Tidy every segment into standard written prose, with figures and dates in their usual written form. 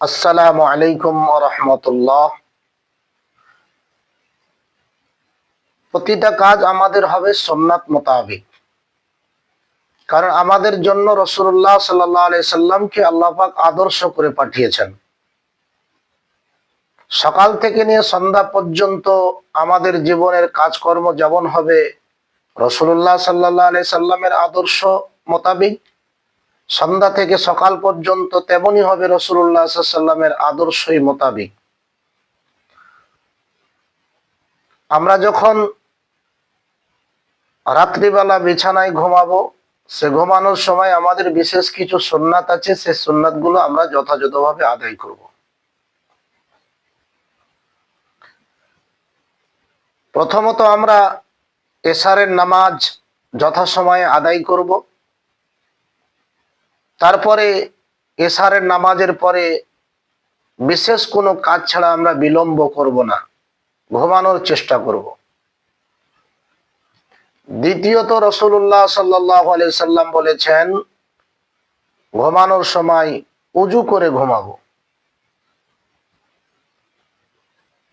আসসালামু আলাইকুম ওয়া রাহমাতুল্লাহ। প্রতিটা কাজ আমাদের হবে সুন্নাত মোতাবেক, কারণ আমাদের জন্য রাসূলুল্লাহ সাল্লাল্লাহু আলাইহি সাল্লামকে আল্লাহ পাক আদর্শ করে পাঠিয়েছেন। সকাল থেকে নিয়ে সন্ধ্যা পর্যন্ত আমাদের জীবনের কাজকর্ম যেমন হবে রাসূলুল্লাহ সাল্লাল্লাহু আলাইহি সাল্লামের আদর্শ মোতাবেক, সন্ধ্যা থেকে সকাল পর্যন্ত তেমনি হবে রাসূলুল্লাহ সাল্লাল্লাহু আলাইহি সাল্লামের আদর্শই মোতাবেক। আমরা যখন রাত্রিবেলা বিছানায় ঘুমাবো, সে ঘুমানোর সময় আমাদের বিশেষ কিছু সুন্নাত আছে, সেই সুন্নাত গুলো আমরা যথাযথভাবে আদায় করব। প্রথমত আমরা এশারের নামাজ যথাসময়ে আদায় করব। তারপরে এশারের নামাজের পরে বিশেষ কোনো কাজ ছাড়া আমরা বিলম্ব করব না, ঘুমানোর চেষ্টা করব। দ্বিতীয়ত রাসূলুল্লাহ সাল্লাল্লাহু আলাইহি সাল্লাম বলেছেন, ঘুমানোর সময় উজু করে ঘুমাবো।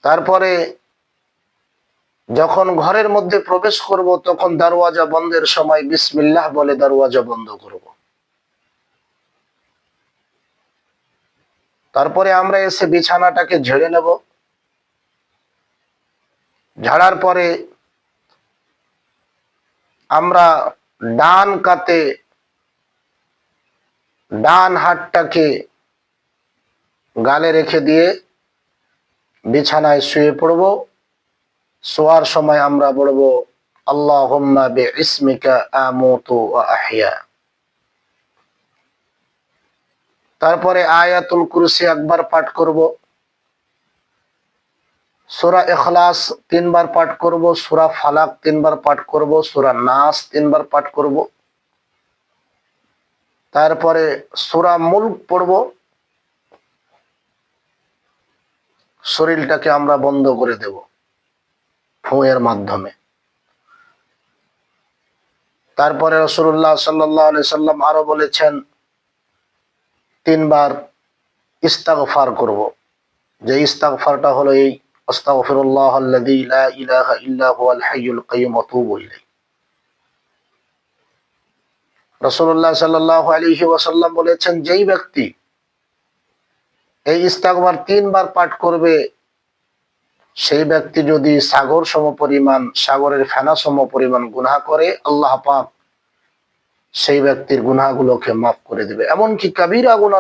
তারপরে যখন ঘরের মধ্যে প্রবেশ করব তখন দরওয়াজা বন্ধের সময় বিসমিল্লাহ বলে দরওয়াজা বন্ধ করব। তারপরে আমরা এসে বিছানাটাকে ঝেড়ে নেব। ঝাড়ার পরে আমরা ডান কাতে ডান হাতটাকে গালে রেখে দিয়ে বিছানায় শুয়ে পড়ব। শোয়ার সময় আমরা বলবো, আল্লাহুম্মা বিইসমিকা আমুতু ওয়া আহইয়া। তারপরে আয়াতুল কুরসি একবার পাঠ করব, সূরা ইখলাস 3 বার পাঠ করব, সূরা ফালাক 3 বার পাঠ করব, সূরা নাস 3 বার পাঠ করব। তারপরে সূরা মুলক পড়ব। শরীরটাকে আমরা বন্ধ করে দেব ফুঁয়ের মাধ্যমে। তারপরে রাসূলুল্লাহ সাল্লাল্লাহু আলাইহি সাল্লাম আরো বলেছেন 3 বার ইস্তিগফার করব। যে ইস্তিগফারটা হলো এই, আস্তাগফিরুল্লাহাল্লাযী লা ইলাহা ইল্লা হুয়াল হাইয়ুল কাইয়্যুম ওয়া আতুবু ইলাইহি। রাসূলুল্লাহ সাল্লাল্লাহু আলাইহি ওয়াসাল্লাম বলেছেন, যেই ব্যক্তি এই ইস্তিগফার 3 বার পাঠ করবে, সেই ব্যক্তি যদি সাগর সমপরিমাণ, সাগরের ফেনা সমপরিমাণ গুনাহ করে, আল্লাহ পাক সেই ব্যক্তির গুনাহগুলোকে মাফ করে দেবে। এমনকি কবিরা গুনাহ